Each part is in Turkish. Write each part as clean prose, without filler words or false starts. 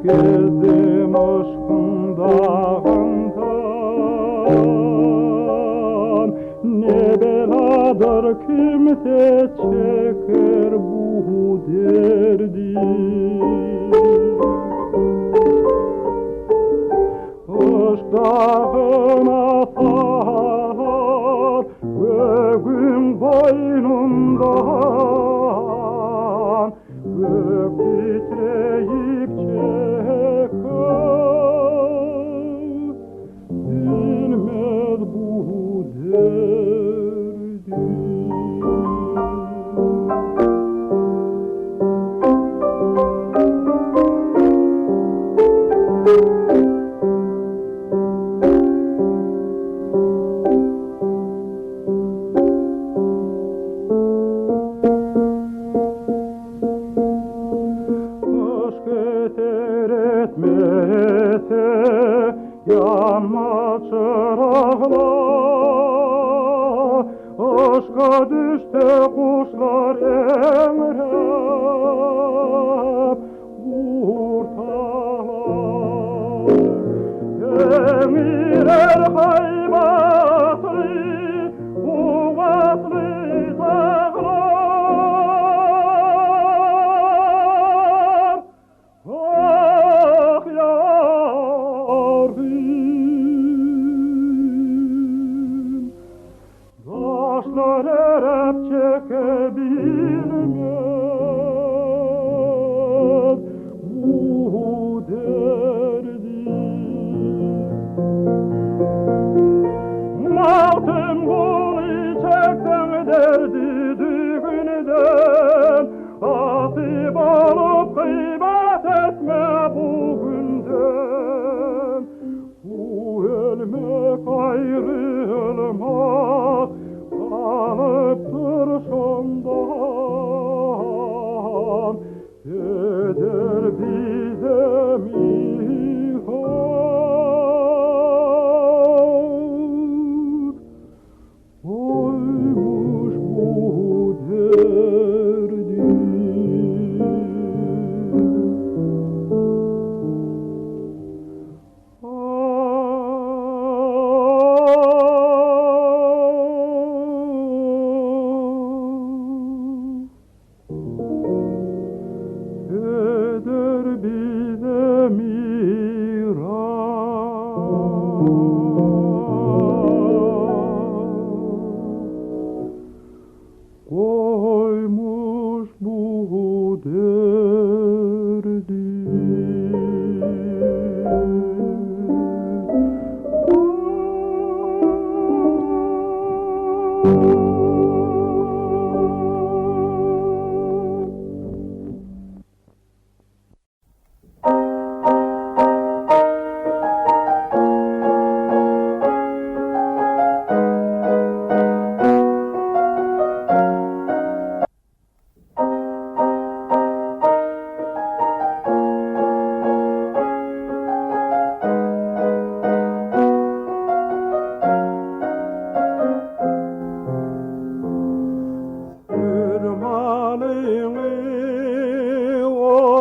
gezdim aşkın dağından. Ne beladır kimse çeker bu derdi. Aşk dağına sar göğün boynundan, gök titreyip çeker, bilmez bu derdi. Yanma çıraqlar, aşka düştü kuşlar emrep vurtalar. Emirer haybatlı, uvatlı dağlar. Ah yarim, taşlar erep çekebilmez bu derdi. Magtymguly çektim derdi düğünden, atıp alıp gıybet etme bugünden. Bu ölmek ayrılmak kalıptır şondan, eder bize mihat, oymuş bu derdi. Eder bize miras, koymuş bu derdi.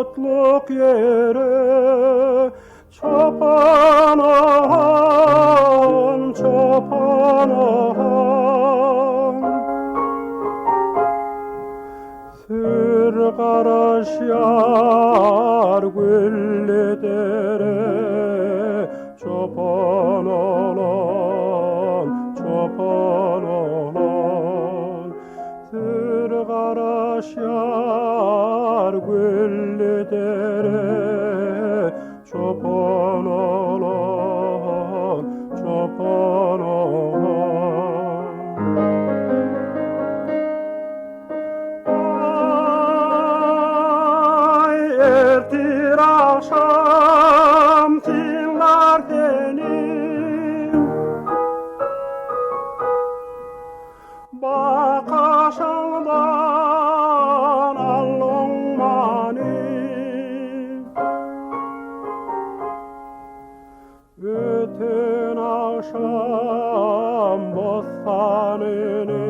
Otluk yere çopan ağam, çopan ağam. Sür qaraş yar gülledere, çopan olan, çopan olan. Sür qaraş yar gülledere, çopan olan, çopan olan. Ay ertir akşam tinlar tenim, bakaşından allın mani. Öten akşam bostanını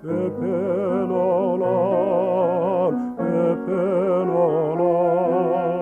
öpen olan, öpen olan.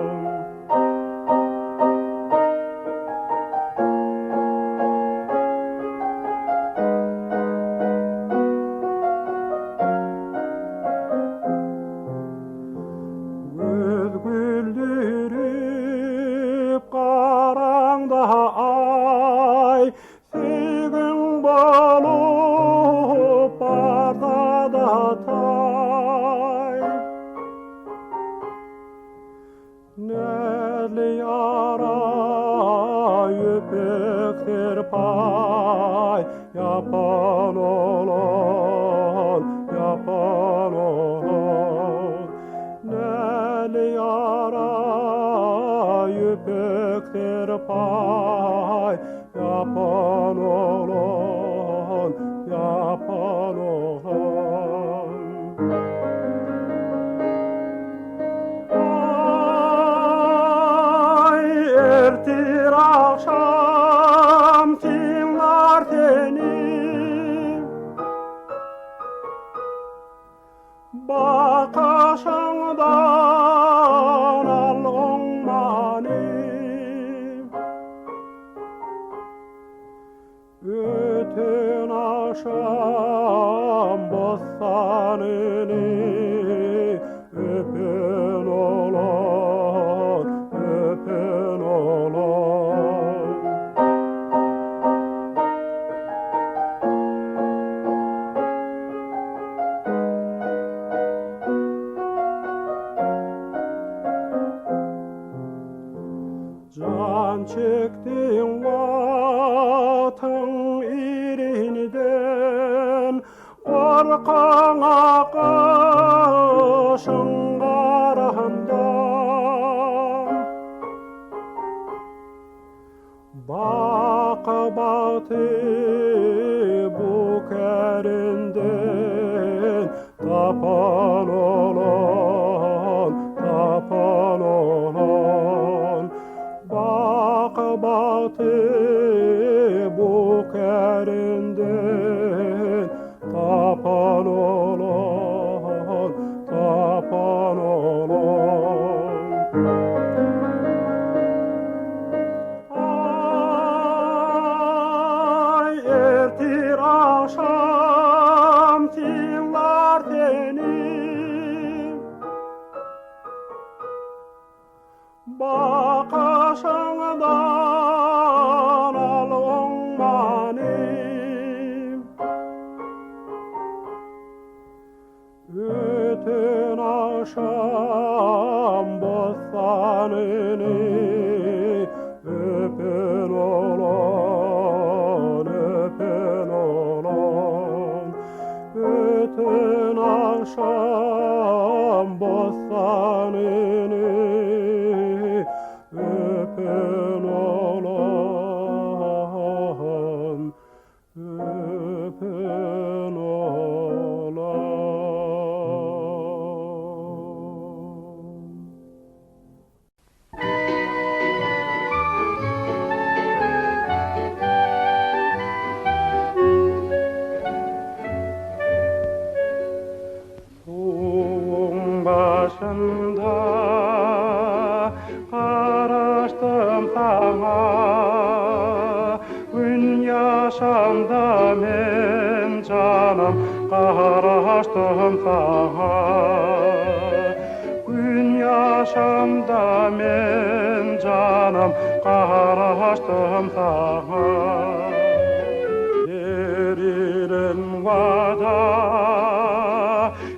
pay yapan olan yapan olan Näli yara yüpekler pay yapan olan yapan olan Ay ertir akşam tinlar seni Bakışından alğın mani Ötün aşam bostanını öpün olan, öpün olan Can çektin vatın irinden Korkan akışın karahından Bak batı bu kerinden Tapan olan, tapan olan Bak batı bu kerinden Tapan olan, tapan olan Ay ertir akşam tinlar seni Bakışından alğın mani Ötün aşam bostanını öpün olan, öpün olan Ötün aşam bostanını öpün olan, öpün olan Suğun başında Garaşdym saňa gün yaşamda men canım Garaşdym saňa gün yaşamda men canım Garaşdym saňa Verilen vada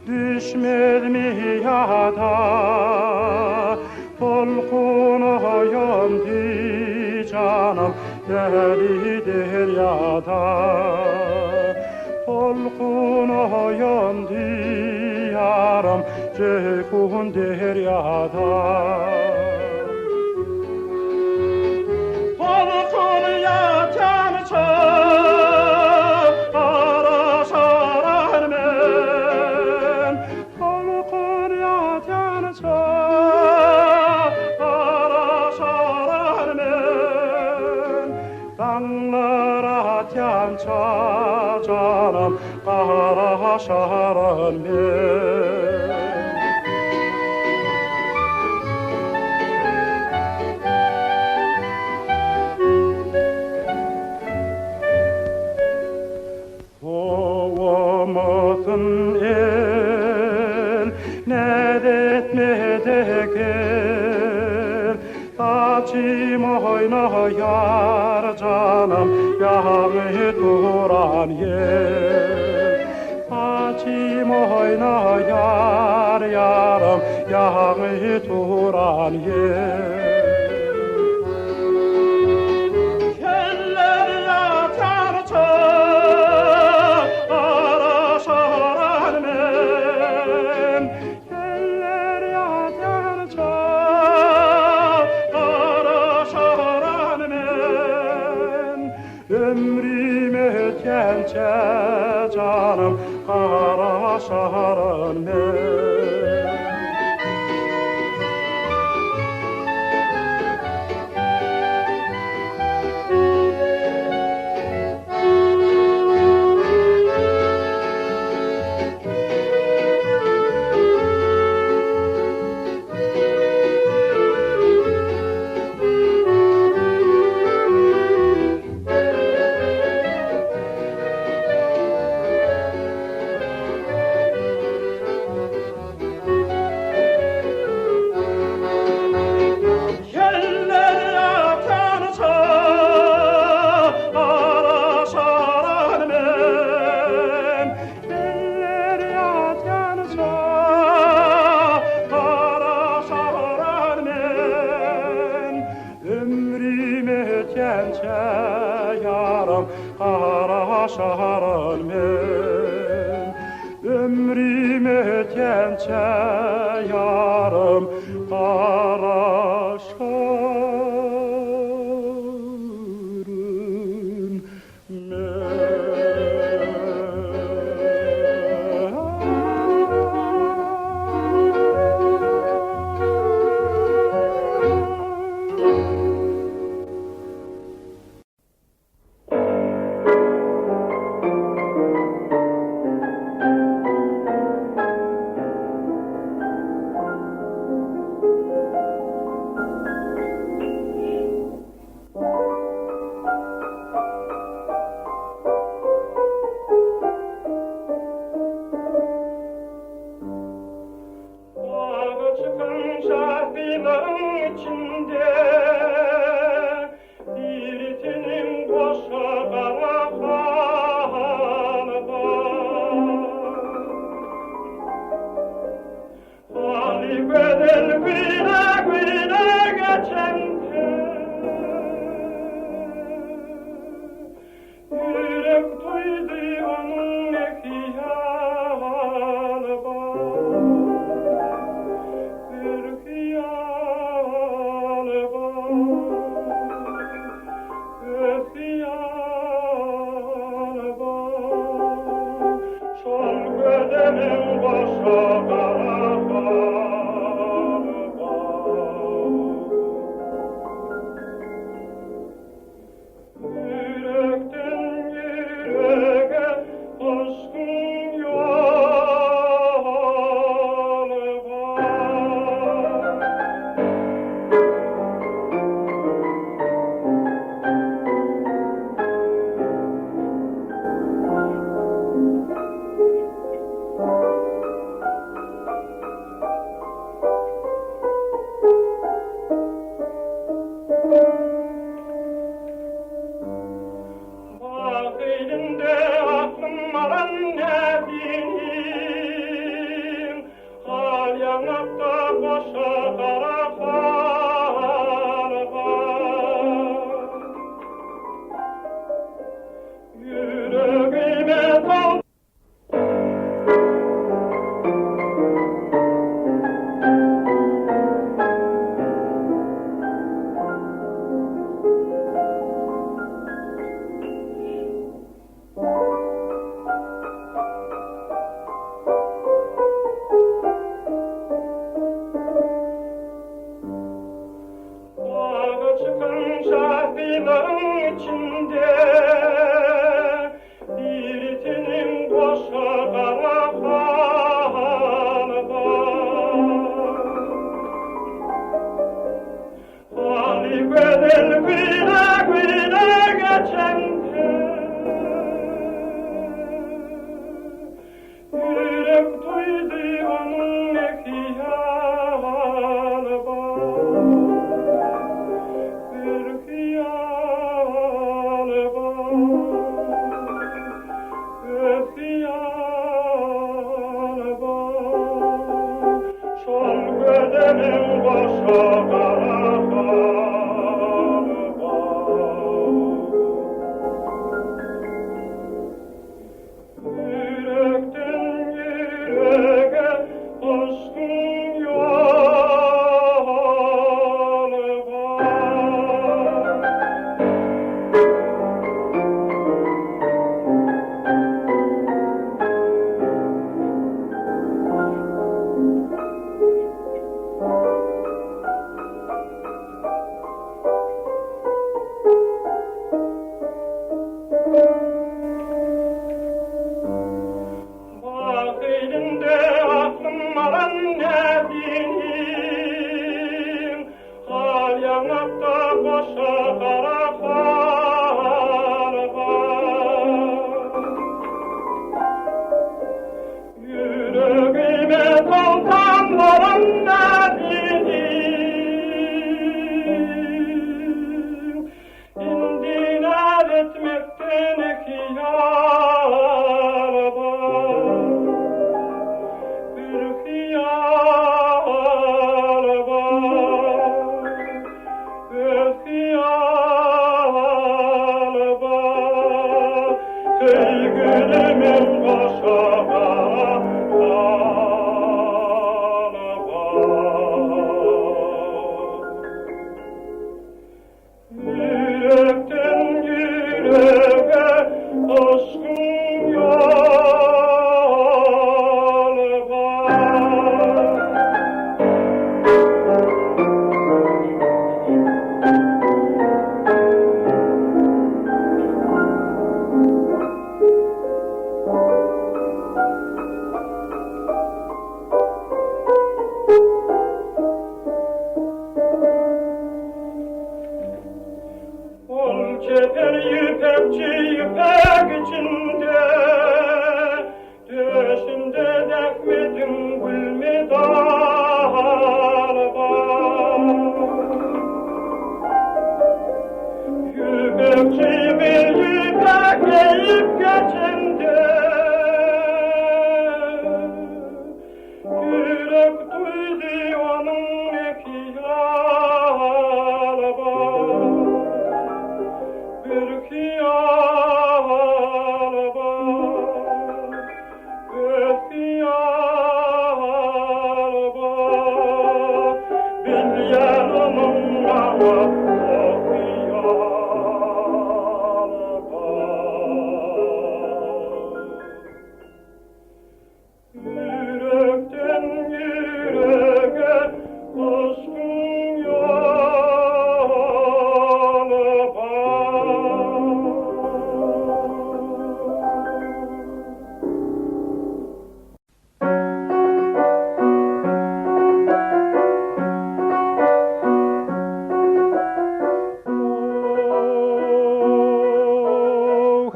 düşmez mi yada Tolkunoyondi canım deli deryada Tolkunoyondi yaram cekun deryada Tolkun yatan çöp araşarar men Tolkun yatan çöp araşarar men Dağlar atyan canım araşarar men el nedetmedekir Taçim oyna yar canım yağı duran yer Taçim oyna yar yarım yağı duran yer Keller yaşarım men. Ömrüm ötkençe yarım araşarım maran Näzli'nin hal yanakta koşa karalar var. Yüreğime doldan maran Näzli'nin indiler etmekten ihtiyar var. Bir hıyar var, bir hıyar var. Sevgilimin başağı yürekten yüreğe aşkın yolu var. Ol çeter yüpekçi yüpek içinde, döşünde dekmedim gül medal var. Yüpekçi bir yüpek eğip geçinde, yürek duydu onun ihtiyar var. Bir hıyar var, bir hıyar var. Bil yanımın ağa o hıyar var. Yürekten yüreğe aşkın yolu var.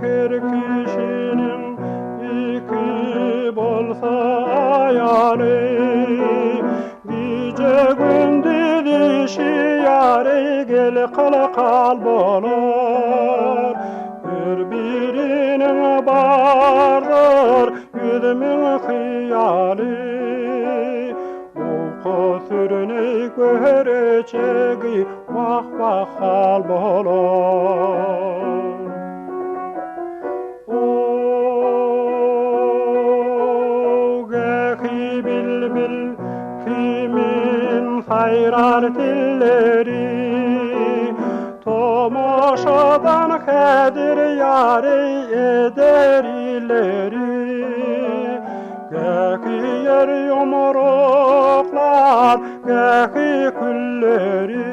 Her kişinin iki bolsa ayarı, gece gündüz işi yarı, gel kal bolar. Her birinin vardır yüzümün hıyali, uyku sürüney görecegi vah vah hal bolar. Bil kimin sayrar dilleri, tomaşadan hedir yari eder ileri. Geki yer yumruklar, geki külleri,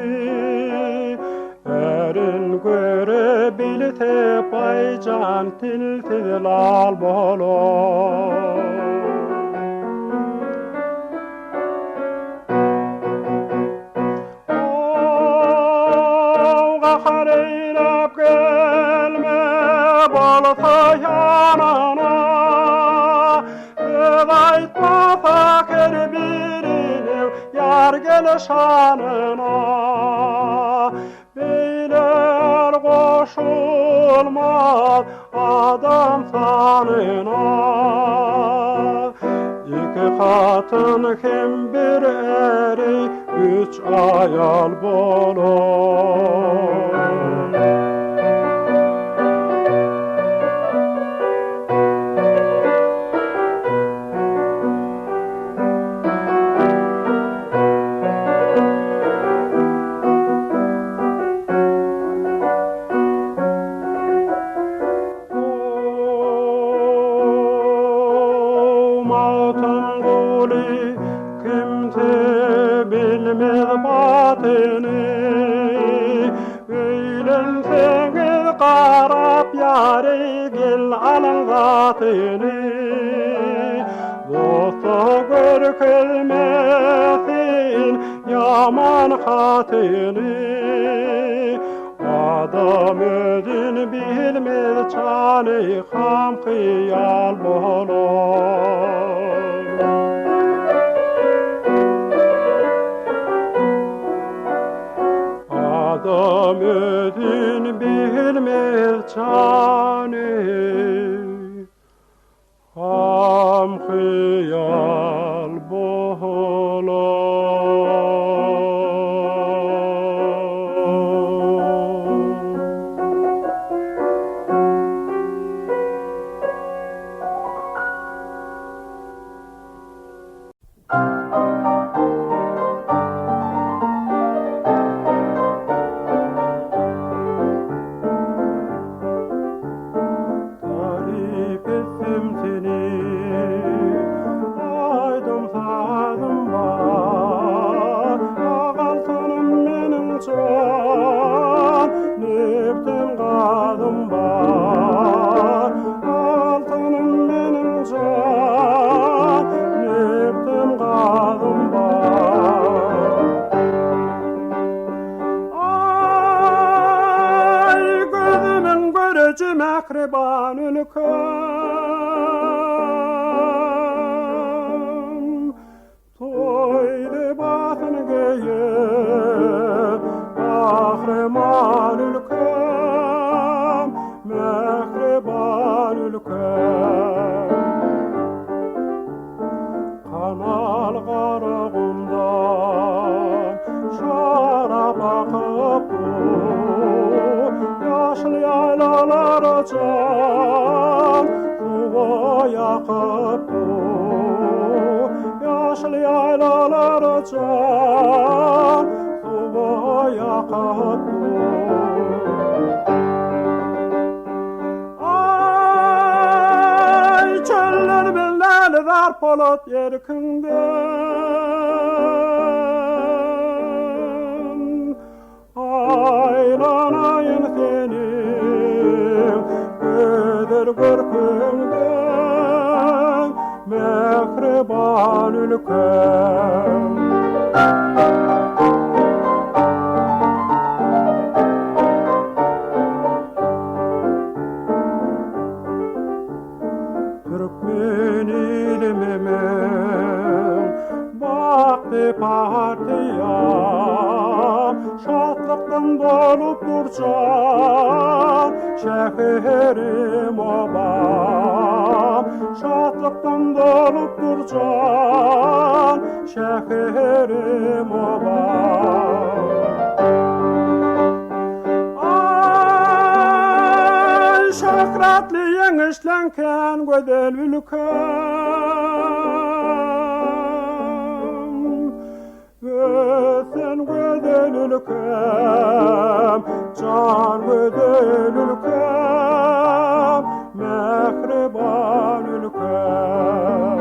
erin görebilse paycan tilsiz lal bolar. Eylep gelme bolsa yanana, söz aytmasa her birine yar gel şanına. Beyler koşulmaz adam sanına, iki katın hem bir eri, üç ayal bolar. Magtymguly kimse bilmez batını, öylenseniz qarap yari gel alın zatını. Dostu gör erkelmesin yaman hatyny. Adam özün bilmez çany ham hyýal bolar. Adam özün bilmez çany ham hyýal bolar. Mähriban ülkäm toyly batyn geýer Mähriban ülkäm Mähriban ülkäm kanal garagyndan şarap akyp yaşly ýaylalar can suwa ýakyp yaşly ýaylalar can suwa ýakyp. Ay çöller bilnäli zar polat ýerkinden aylanayın seni göder görkünden Mähriban ülkäm. Türkmen ilimimin bakty partiýa şadlykdan dolup durjan şäherim obam şadlykdan dolup durjan şäherim obam. Ay şöhretli ýeňişlenken gözel ülkäm gösen gözel ülkäm can gözel ülkäm Mähriban ülkäm.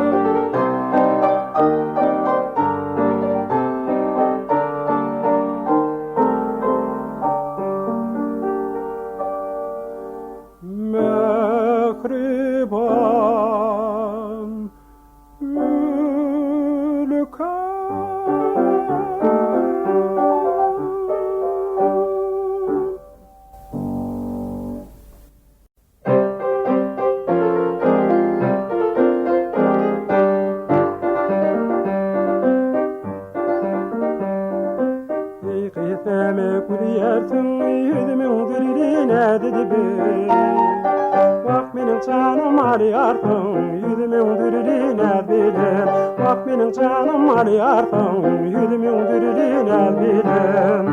Mähriban ülkäm. Gurýärsiň ýüzümiň diline dedibi wak meniň janym arýarsyň ýüzümiň diline bilen wak meniň janym arýarsyň ýüzümiň diline bilen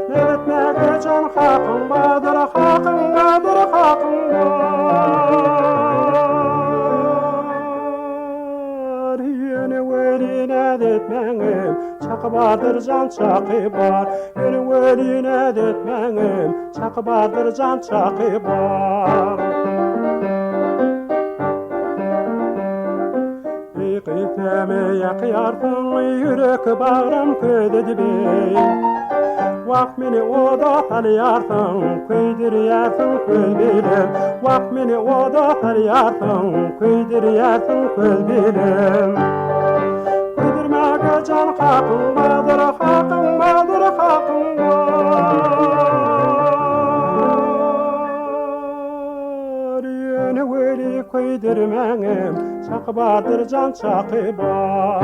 nämetmäge jan hakyň badyr hakyň badyr hakyň bar ýene weline detmeňim çaky bardyr jan çaky bar ýene weline detmeňim çaky bardyr jan çaky bar. Ýykytmy ýakyarsyň ýürek bagram ködedi wak meni oda talýarsyň köýdirýärsiň köz bilen wak meni oda talýarsyň köýdirýärsiň köz bilen. can hakkın badır, hakkın badır, hakkın var. Yeni Weli koydirmenim, çakı bardır can çakı var.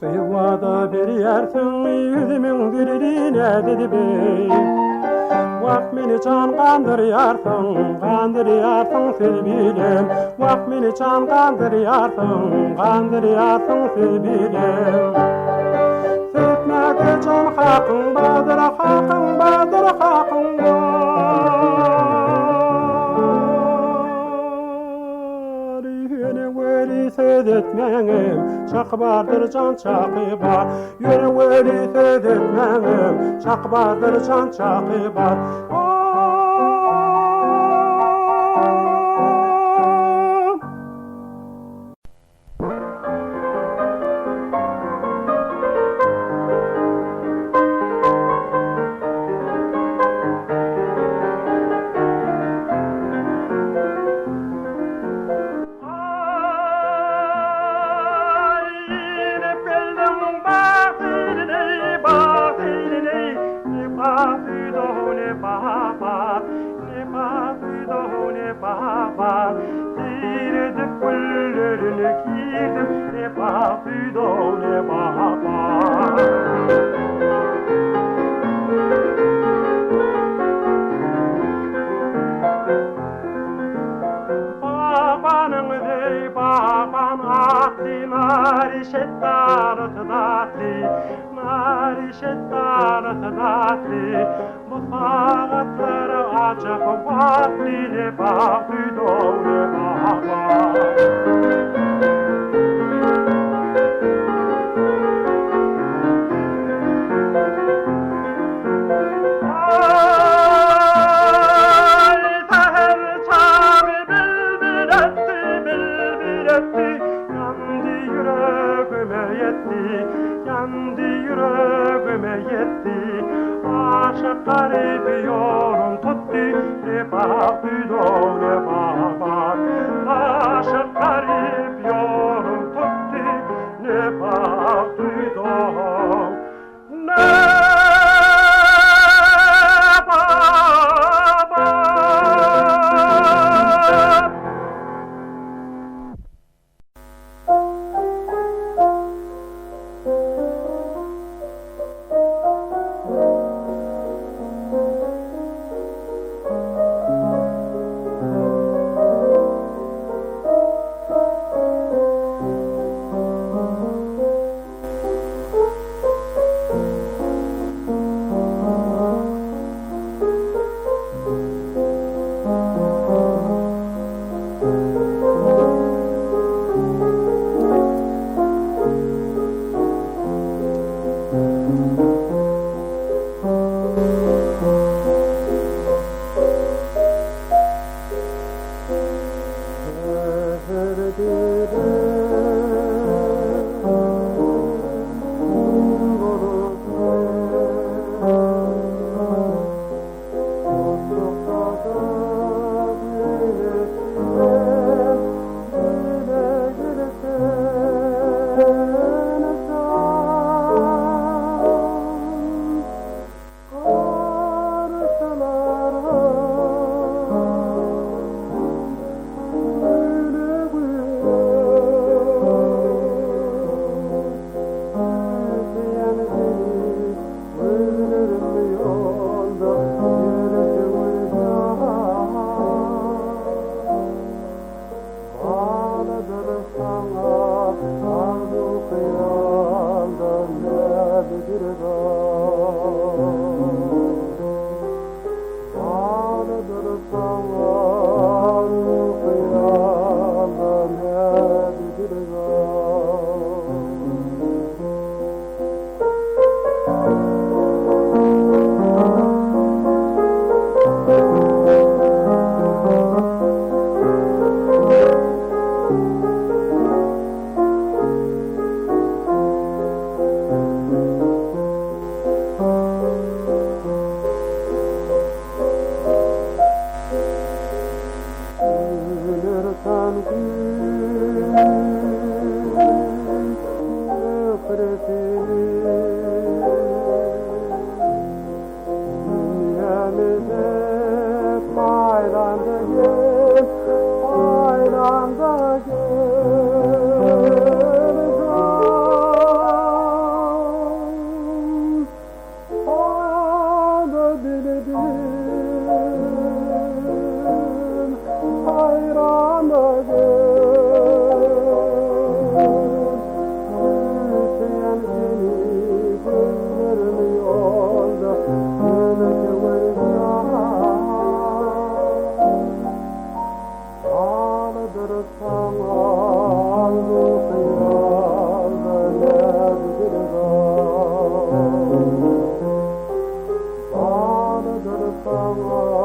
Qıyvada bir yersin, yüzümün diline dedi bey. Vak meni can kandırıyarsın, kandırıyarsın siz bilem. Vak meni can kandırıyarsın, kandırıyarsın siz bilem. Sütmede can hakkın badır, hakkın badır, hakkın var. Yeni Weli söz etmenim, çakı bardır can çakı var. Yeni Weli söz etmenim, çakı bardır can çakı var. Saňa